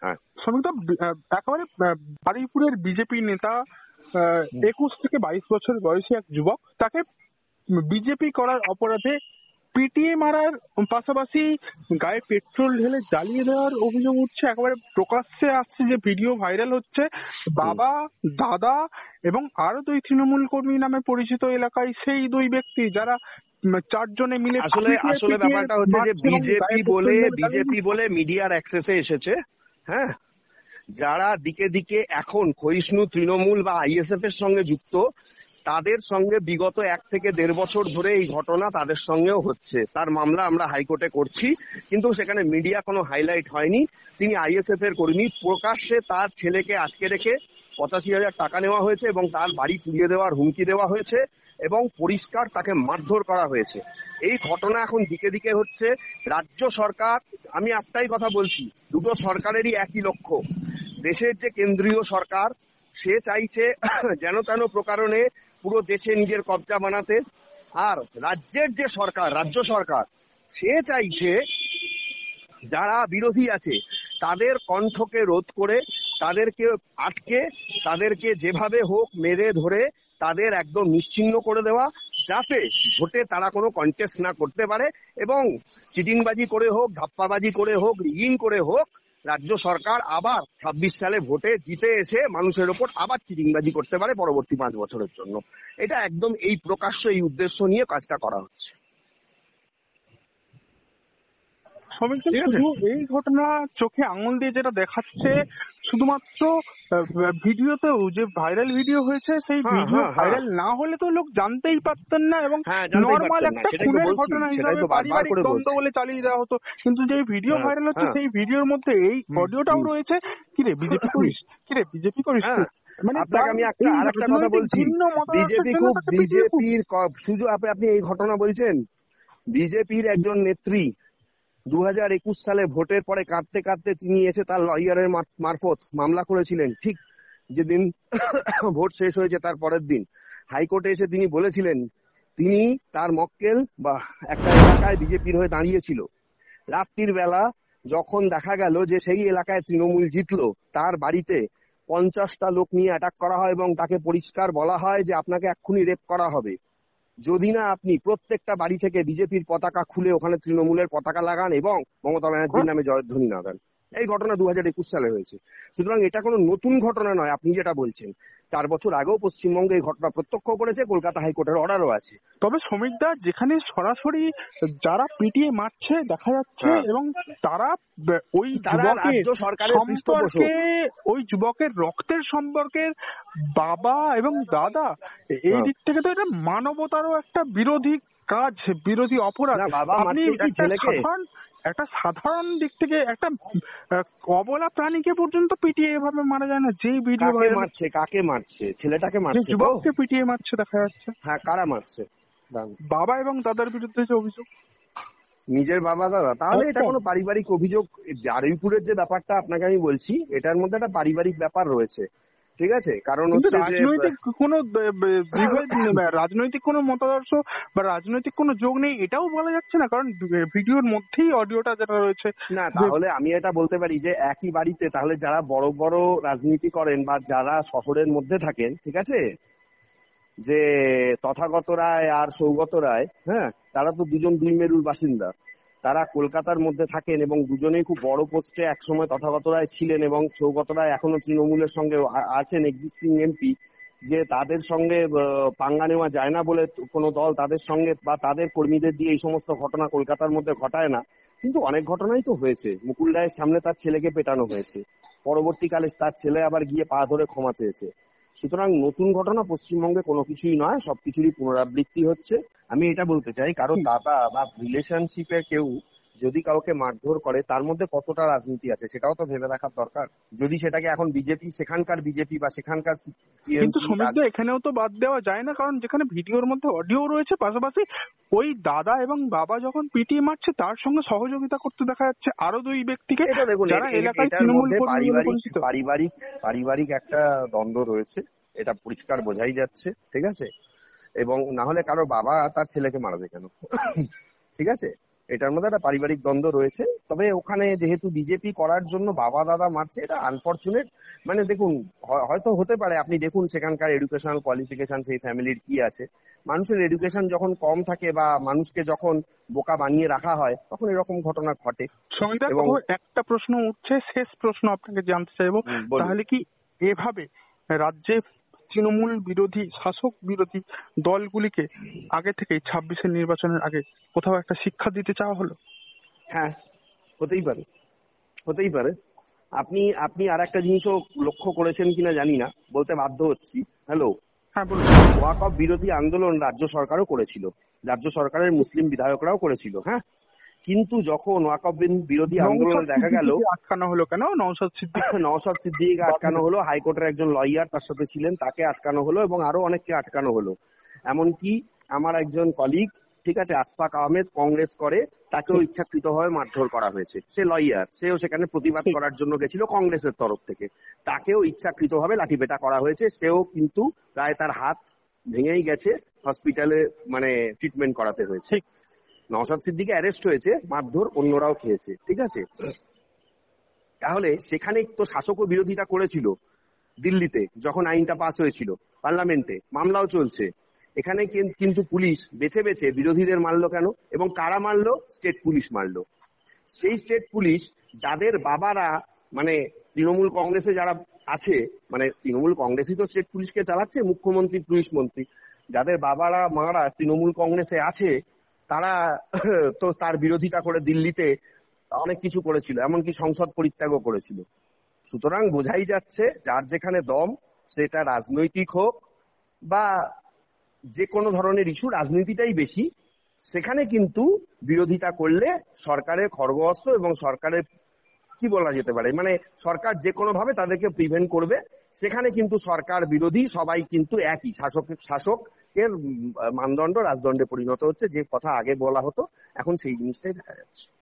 হ্যাঁ। শ্রমিকদা একেবারে বারুইপুরের বিজেপি নেতা 21 থেকে 22 বছর বয়সী এক যুবক, তাকে বিজেপি করার অপরাধে পিটিয়ে মারার পাশাপাশি গায়ে পেট্রোল ঢেলে জ্বালিয়ে দেওয়ার অভিযোগ উঠছে। একেবারে প্রকাশ্যে আসছে যে ভিডিও ভাইরাল হচ্ছে। বাবা, দাদা এবং আরো 2 তৃণমূল কর্মী নামে পরিচিত এলাকায় সেই 2 ব্যক্তি যারা 4 জনে মিলে আসলে ব্যাপারটা হচ্ছে যে বিজেপি বলে মিডিয়ার অ্যাক্সেসে এসেছে। হ্যাঁ, যারা দিকে দিকে এখন ক্ষয়িষ্ণু তৃণমূল বা আইএসএফ এর সঙ্গে যুক্ত, তাদের সঙ্গে বিগত 1 থেকে 1.5 বছর ধরে এই ঘটনা তাদের সঙ্গেও হচ্ছে। তার মামলা আমরা হাইকোর্টে করছি, কিন্তু সেখানে মিডিয়া কোনো হাইলাইট হয়নি। তিনি আইএসএফ এর কর্মী। প্রকাশ্যে তার ছেলেকে আটকে রেখে 85,000 টাকা নেওয়া হয়েছে এবং তার বাড়ি পুড়িয়ে দেওয়ার হুমকি দেওয়া হয়েছে এবং পরিষ্কার তাকে মারধর করা হয়েছে। এই ঘটনা এখন দিকে দিকে হচ্ছে। রাজ্য সরকার, আমি একটাই কথা বলছি, দুটো সরকারেরই একই লক্ষ্য। দেশের যে কেন্দ্রীয় সরকার, সে চাইছে যেন তেন প্রকারণে পুরো দেশে নিজের কবজা বানাতে, আর রাজ্যের যে সরকার, রাজ্য সরকার, সে চাইছে যারা বিরোধী আছে তাদের কণ্ঠকে রোধ করে, তাদেরকে আটকে, তাদেরকে যেভাবে হোক মেরে ধরে তাদের একদম নিশ্চিহ্ন করে দেওয়া, যাতে ভোটে তারা কোনো কন্টেস্ট না করতে পারে এবং চিটিংবাজি করে হোক, ধাপ্পাবাজি করে হোক, রিগিং করে হোক, রাজ্য সরকার আবার 26 সালে ভোটে জিতে এসে মানুষের ওপর আবার চিটিংবাজি করতে পারে পরবর্তী 5 বছরের জন্য। এটা একদম এই প্রকাশ্য এই উদ্দেশ্য নিয়ে কাজটা করা হচ্ছে। শুধু এই ঘটনা চোখে আঙুল দিয়ে যেটা দেখাচ্ছে, শুধুমাত্র ভিডিওতেও যে ভাইরাল ভিডিও হয়েছে, সেই ভিডিও ভাইরাল না হলে তো লোক জানতেই পারতেন না এবং নর্মাল একটা খুনের ঘটনা হিসাবে পারিবারিক দ্বন্দ্ব বলে চালিয়ে দেওয়া হতো। কিন্তু যে ভিডিও ভাইরাল হচ্ছে, সেই ভিডিওর মধ্যে এই অডিওটাও রয়েছে। কিরে বিজেপি করিস, কিরে বিজেপি করিস, মানে আপনাকে আমি আরেকটা কথা বলছি, বিজেপির শুধু আপনি এই ঘটনা বলছেন, বিজেপির একজন নেত্রী 2021 সালে ভোটের পরে কাঁদতে কাঁদতে তিনি এসে তার লয়ারের মারফত মামলা করেছিলেন। ঠিক যেদিন ভোট শেষ হয়েছে তার পরের দিন হাইকোর্টে এসে তিনি বলেছিলেন তিনি তার মক্কেল বা একটা এলাকায় বিজেপির হয়ে দাঁড়িয়েছিল। রাত্রির বেলা যখন দেখা গেল যে সেই এলাকায় তৃণমূল জিতলো, তার বাড়িতে 50টা লোক নিয়ে অ্যাটাক করা হয় এবং তাকে পরিষ্কার বলা হয় যে আপনাকে এক্ষুনি রেপ করা হবে যদি না আপনি প্রত্যেকটা বাড়ি থেকে বিজেপির পতাকা খুলে ওখানে তৃণমূলের পতাকা লাগান এবং মমতা ব্যানার্জির নামে জয়ধ্বনি না দেন। এই ঘটনা 2021 সালে হয়েছে। সুতরাং এটা কোনো নতুন ঘটনা নয়। আপনি যেটা বলছেন, 4 বছর আগেও পশ্চিমবঙ্গে এই ঘটনা প্রত্যক্ষ করেছে, কলকাতা হাইকোর্টের অর্ডারও আছে। তবে শ্রমিকদা, যেখানে সরাসরি যারা পিটিয়ে মারছে দেখা যাচ্ছে এবং তারা ওই ওই যুবকের রক্তের সম্পর্কের বাবা এবং দাদা, এই দিক থেকে তো এটা মানবতারও একটা বিরোধী কাজ, বিরোধী অপরাধ। আপনি একটা সাধারণ দিক থেকে একটা অবলা প্রাণীকে পর্যন্ত পিটিয়ে এভাবে মারা যায় না। যেই ভিডিও কাকে মারছে, ছেলেটাকে মারছে, যুবককে পিটিয়ে মারছে দেখা যাচ্ছে। হ্যাঁ, কারা মারছে? বাবা এবং দাদার বিরুদ্ধে যে অভিযোগ, নিজের বাবা দাদা। তাহলে এটা কোনো পারিবারিক অভিযোগ। বারুইপুরের যে ব্যাপারটা আপনাকে আমি বলছি, এটার মধ্যে একটা পারিবারিক ব্যাপার রয়েছে, ঠিক আছে? কারণ হচ্ছে যে রাজনৈতিক কোনো মতাদর্শ বা রাজনৈতিক কোনো যোগ নেই এটাও বলা যাচ্ছে না, কারণ ভিডিওর মধ্যেই অডিওটা যেটা রয়েছে না। তাহলে আমি এটা বলতে পারি যে একই বাড়িতে তাহলে যারা বড় বড় রাজনীতি করেন বা যারা শহরের মধ্যে থাকেন, ঠিক আছে, যে তথাগত রায় আর সৌগত রায়, হ্যাঁ, তারা তো দুজন 2 মেরুর বাসিন্দা। তারা কলকাতার মধ্যে থাকেন এবং দুজনেই খুব বড় পোস্টে একসময় তথাগত রায় ছিলেন এবং সৌগত রায় এখনো তৃণমূলের সঙ্গে আছেন, এক্সিস্টিং এমপি। যে তাদের সঙ্গে পাঙ্গা নেওয়া যায় না বলে কোনো দল তাদের সঙ্গে বা তাদের কর্মীদের দিয়ে এই সমস্ত ঘটনা কলকাতার মধ্যে ঘটায় না, কিন্তু অনেক ঘটনাই তো হয়েছে। মুকুল রায়ের সামনে তার ছেলেকে পেটানো হয়েছে, পরবর্তীকালে তার ছেলে আবার গিয়ে পা ধরে ক্ষমা চেয়েছে। সুতরাং নতুন ঘটনা পশ্চিমবঙ্গে কোনো কিছুই নয়, সবকিছুরই পুনরাবৃত্তি হচ্ছে। আমি এটা বলতে চাই, কারো দাদা বা রিলেশনশিপে কেউ যদি কাউকে মারধর করে তার মধ্যে কতটা রাজনীতি আছে সেটাও তো ভেবে দেখার দরকার। যদি সেটাকে এখন বিজেপি, সেখানকার বিজেপি বা সেখানকার, কিন্তু সমৃদ্ধ এখানেও তো বাদ দেওয়া যায় না, কারণ যেখানে ভিডিওর মধ্যে অডিও রয়েছে, পাশাপাশি ওই দাদা এবং বাবা যখন পিটিয়ে মারছে তার সঙ্গে সহযোগিতা করতে দেখা যাচ্ছে আরো 2 ব্যক্তিকে, যারা এলাকায় তৃণমূল পারিবারিক একটা দ্বন্দ্ব রয়েছে, এটা পরিষ্কার বোঝাই যাচ্ছে, ঠিক আছে? এবং না হলে কারো বাবা তার ছেলেকে মারবে কেন? ঠিক আছে, এটার মধ্যে একটা পারিবারিক দ্বন্দ্ব রয়েছে। তবে ওখানে যেহেতু বিজেপি করার জন্য বাবা দাদা মারছে, এটা আনফরচুনেট। মানে দেখুন, হয়তো হতে পারে, আপনি দেখুন সেখানকার এডুকেশনাল কোয়ালিফিকেশন সেই ফ্যামিলির কি আছে। মানুষের এডুকেশন যখন কম থাকে বা মানুষকে যখন বোকা বানিয়ে রাখা হয়, তখন এরকম ঘটনা ঘটে। সঙ্গীতা, এবং একটা প্রশ্ন উঠছে, শেষ প্রশ্ন আপনাকে জানতে চাইবো, বলুন। তাহলে কি এভাবে রাজ্যে তৃণমূল বিরোধী, শাসক বিরোধী দলগুলিকে আগে থেকেই 26-এর নির্বাচনের আগে কোথাও একটা শিক্ষা দিতে চাওয়া হলো? হ্যাঁ, হতেই পারে, হতেই পারে। আপনি আপনি আর একটা জিনিসও লক্ষ্য করেছেন কিনা জানি না, বলতে বাধ্য হচ্ছি। হ্যালো, হ্যাঁ বলুন। ওয়াকফ বিরোধী আন্দোলন রাজ্য সরকারও করেছিল, রাজ্য সরকারের মুসলিম বিধায়করাও করেছিল। হ্যাঁ, কিন্তু যখন ওয়াকফ বিরোধী আন্দোলনে নওশাদ দেখা গেল সিদ্দিকীকে আটকানো হলো কেন? নওশাদ সিদ্দিকী নওশাদ সিদ্দিকীকে আটকানো হলো, হাইকোর্টের একজন লয়ার তার সাথে ছিলেন, তাকে আটকানো হলো, এবং আরো অনেককে আটকানো হলো। এমনকি আমার একজন কলিগ, ঠিক আছে, আশফাক আহমেদ, কংগ্রেস করে, তাকেও ইচ্ছাকৃতভাবে মারধর করা হয়েছে। সে লয়ার, সেও সেখানে প্রতিবাদ করার জন্য গেছিল কংগ্রেসের তরফ থেকে, তাকেও ইচ্ছাকৃতভাবে লাঠিপেটা করা হয়েছে। সেও কিন্তু প্রায় তার হাত ভেঙেই গেছে, হসপিটালে মানে ট্রিটমেন্ট করাতে হয়েছে। নওশাদ সিদ্দিকী অ্যারেস্ট হয়েছে, মারধর অন্যরাও খেয়েছে, ঠিক আছে। তাহলে সেখানে তো শাসকও বিরোধিতা করেছিল, দিল্লিতে যখন আইনটা পাস হয়েছিল, পার্লামেন্টে মামলাও চলছে। এখানে কিন্তু পুলিশ বেছে বেছে বিরোধীদের মারলো কেন, এবং কারা মারলো? স্টেট পুলিশ মারলো। সেই স্টেট পুলিশ যাদের বাবারা মানে তৃণমূল কংগ্রেসে যারা আছে, মানে তৃণমূল কংগ্রেসই তো স্টেট পুলিশকে চালাচ্ছে, মুখ্যমন্ত্রী, পুলিশ মন্ত্রী, যাদের বাবারা মারা তৃণমূল কংগ্রেসে আছে, তারা তো তার বিরোধিতা করে দিল্লিতে অনেক কিছু করেছিল, এমনকি সংসদ পরিত্যাগও করেছিল। সুতরাং বোঝাই যাচ্ছে, যার যেখানে দম, সেটা রাজনৈতিক হোক বা যে কোনো ধরনের ইস্যু, রাজনীতিটাই বেশি, সেখানে কিন্তু বিরোধিতা করলে সরকারের খড়গহস্ত এবং সরকারের কি বলা যেতে পারে, মানে সরকার যে কোনো ভাবে তাদেরকে প্রিভেন্ট করবে। সেখানে কিন্তু সরকার বিরোধী সবাই কিন্তু একই, শাসকের মানদণ্ড রাজদণ্ডে পরিণত হচ্ছে। যে কথা আগে বলা হতো, এখন সেই জিনিসটাই দেখা যাচ্ছে।